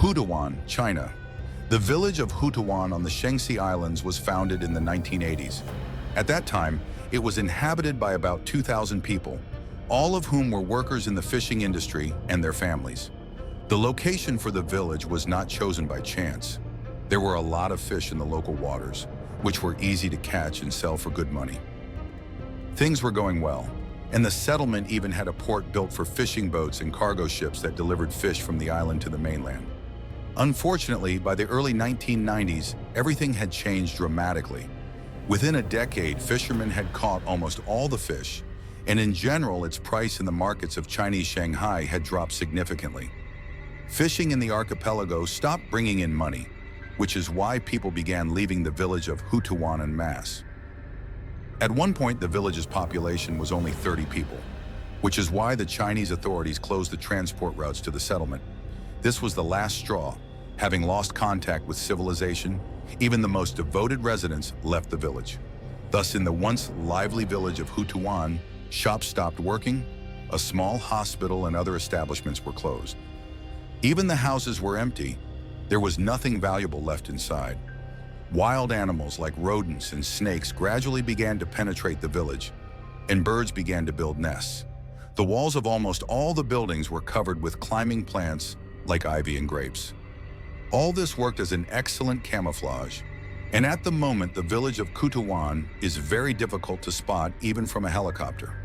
Hutuwan, China. The village of Hutuwan on the Shaanxi Islands was founded in the 1980s. At that time, it was inhabited by about 2,000 people, all of whom were workers in the fishing industry and their families. The location for the village was not chosen by chance. There were a lot of fish in the local waters, which were easy to catch and sell for good money. Things were going well, and the settlement even had a port built for fishing boats and cargo ships that delivered fish from the island to the mainland. Unfortunately, by the early 1990s, everything had changed dramatically. Within a decade, fishermen had caught almost all the fish, and in general, its price in the markets of Chinese Shanghai had dropped significantly. Fishing in the archipelago stopped bringing in money, which is why people began leaving the village of Hutuwan en masse. At one point, the village's population was only 30 people, which is why the Chinese authorities closed the transport routes to the settlement. This was the last straw. Having lost contact with civilization, even the most devoted residents left the village. Thus, in the once lively village of Hutuwan, shops stopped working, a small hospital and other establishments were closed. Even the houses were empty. There was nothing valuable left inside. Wild animals like rodents and snakes gradually began to penetrate the village, and birds began to build nests. The walls of almost all the buildings were covered with climbing plants like ivy and grapes. All this worked as an excellent camouflage, and at the moment the village of Hutuwan is very difficult to spot even from a helicopter.